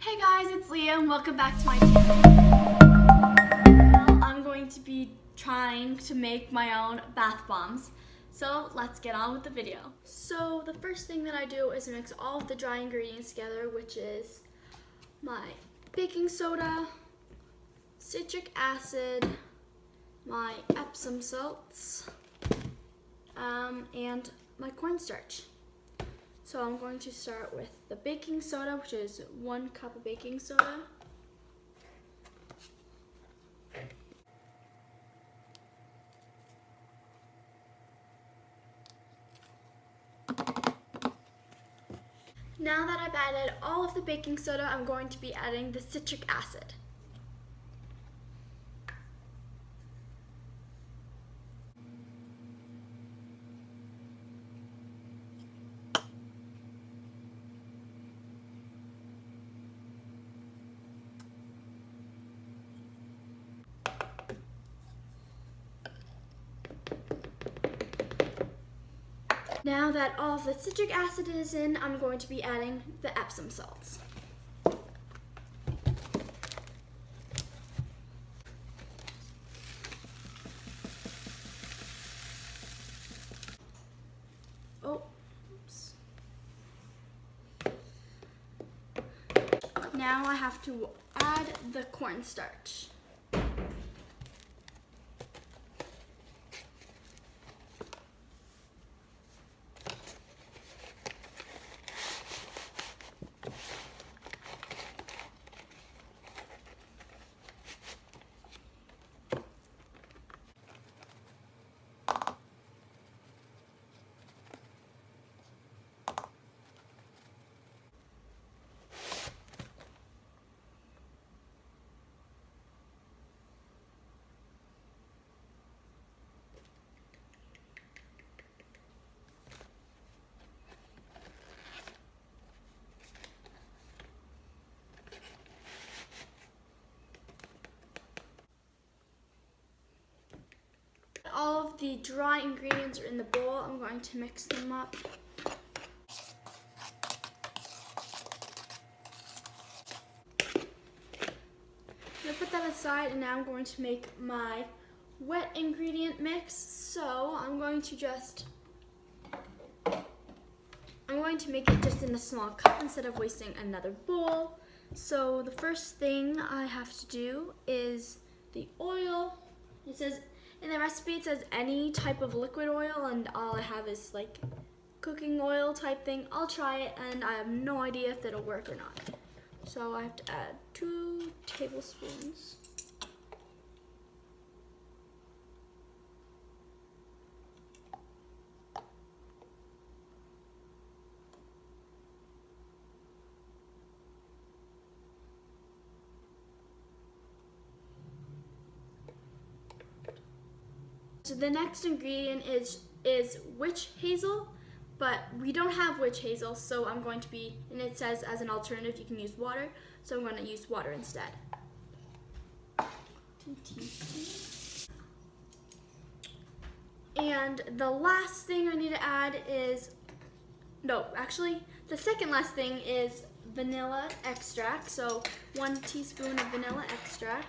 Hey guys, it's Leah and welcome back to my channel. I'm going to be trying to make my own bath bombs. So let's get on with the video. So the first thing that I do is mix all of the dry ingredients together, which is my baking soda, citric acid, my Epsom salts, and my cornstarch. So I'm going to start with the baking soda, which is 1 cup of baking soda. Now that I've added all of the baking soda, I'm going to be adding the citric acid. Now that all of the citric acid is in, I'm going to be adding the Epsom salts. Oops. Now I have to add the cornstarch. All of the dry ingredients are in the bowl. I'm going to mix them up. I'm going to put that aside, and now I'm going to make my wet ingredient mix. So I'm going to make it just in a small cup instead of wasting another bowl. So the first thing I have to do is the oil. It says in the recipe, it says any type of liquid oil, and all I have is like cooking oil type thing. I'll try it, and I have no idea if it'll work or not. So I have to add 2 tablespoons. So the next ingredient is witch hazel, but we don't have witch hazel, so I'm going to be, and it says as an alternative you can use water, so I'm going to use water instead. 2 teaspoons. And the last thing I need to add is, no, actually, the second last thing is vanilla extract, so 1 teaspoon of vanilla extract.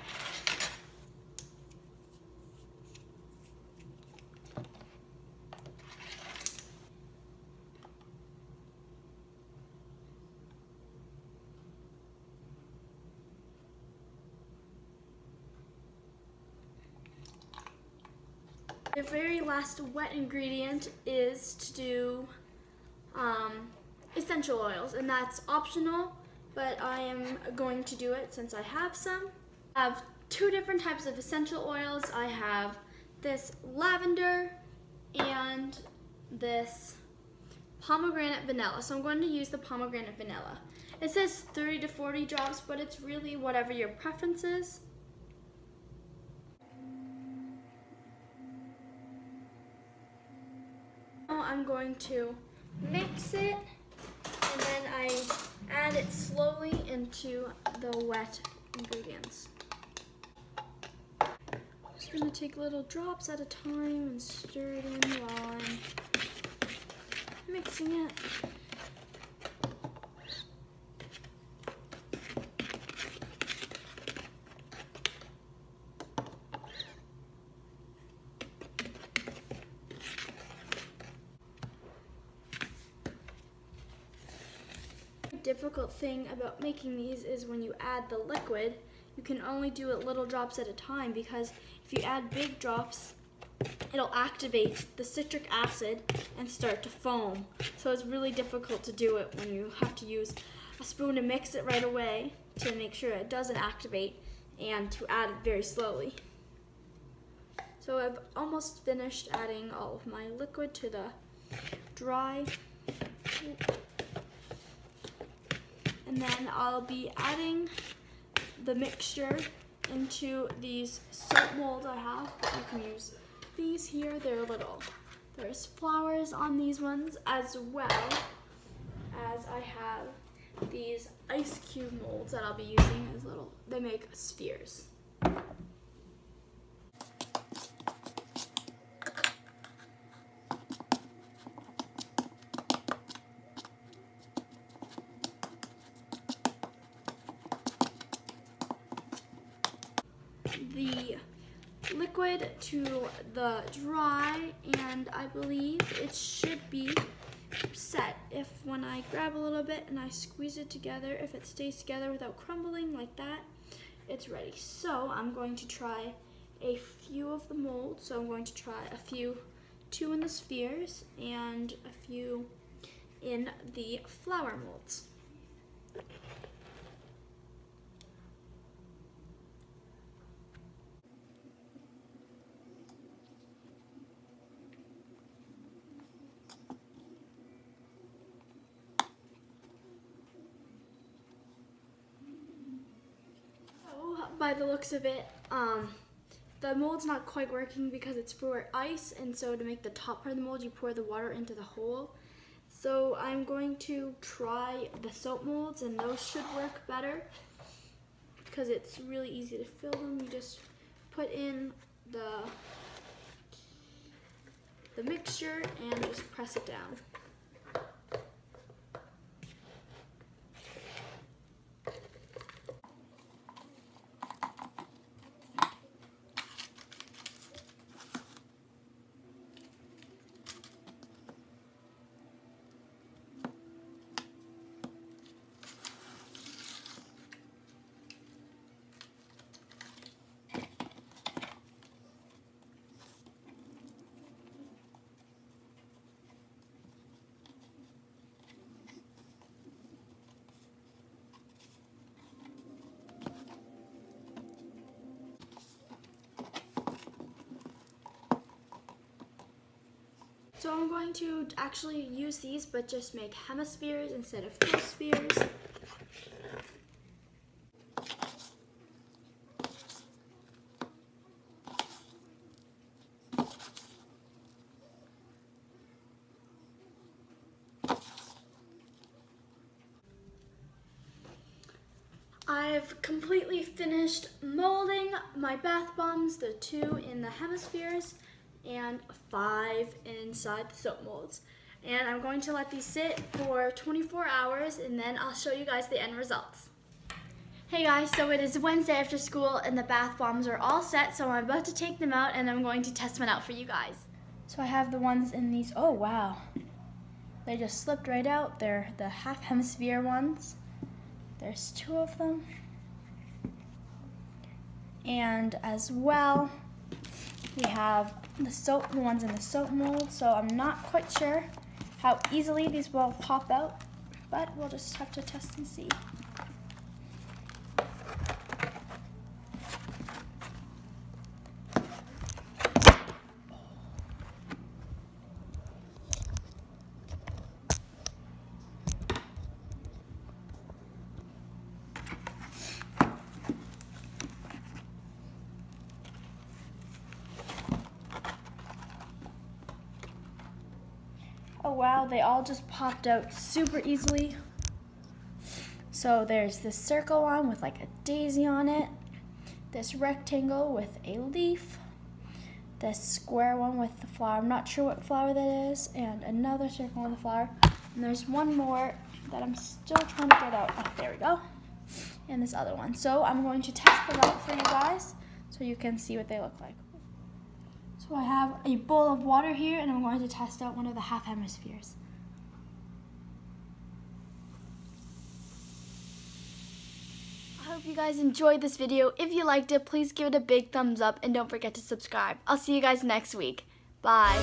The very last wet ingredient is to do essential oils, and that's optional, but I am going to do it since I have some. I have 2 different types of essential oils. I have this lavender and this pomegranate vanilla, so I'm going to use the pomegranate vanilla. It says 30 to 40 drops, but it's really whatever your preference is. I'm going to mix it, and then I add it slowly into the wet ingredients. Just going to take little drops at a time and stir it in while I'm mixing it. difficult thing about making these is when you add the liquid, you can only do it little drops at a time, because if you add big drops, it'll activate the citric acid and start to foam. So it's really difficult to do it when you have to use a spoon to mix it right away to make sure it doesn't activate, and to add it very slowly. So I've almost finished adding all of my liquid to the dry. And then I'll be adding the mixture into these soap molds I have. You can use these here, there's flowers on these ones, as well as I have these ice cube molds that I'll be using as they make spheres. The liquid to the dry, and I believe it should be set if when I grab a little bit and I squeeze it together, if it stays together without crumbling like that, it's ready. So I'm going to try a few of the molds. So I'm going to try two in the spheres and a few in the flower molds. By the looks of it, the mold's not quite working because it's for ice, and so to make the top part of the mold, you pour the water into the hole. So I'm going to try the soap molds, and those should work better because it's really easy to fill them. You just put in the mixture and just press it down. So I'm going to actually use these, but just make hemispheres instead of full spheres. I've completely finished molding my bath bombs, the 2 in the hemispheres and 5 inside the soap molds. And I'm going to let these sit for 24 hours, and then I'll show you guys the end results. Hey guys, so it is Wednesday after school and the bath bombs are all set, so I'm about to take them out and I'm going to test them out for you guys. So I have the ones in these, oh wow, they just slipped right out. They're the half hemisphere ones. There's 2 of them. And as well, we have the ones in the soap mold, so I'm not quite sure how easily these will pop out, but we'll just have to test and see. Oh wow, they all just popped out super easily. So there's this circle one with like a daisy on it, this rectangle with a leaf, this square one with the flower, I'm not sure what flower that is, and another circle with a flower. And there's one more that I'm still trying to get out. Oh, there we go. And this other one. So I'm going to test them out for you guys so you can see what they look like. So I have a bowl of water here, and I'm going to test out one of the half hemispheres. hope you guys enjoyed this video. If you liked it, please give it a big thumbs up and don't forget to subscribe. I'll see you guys next week. Bye.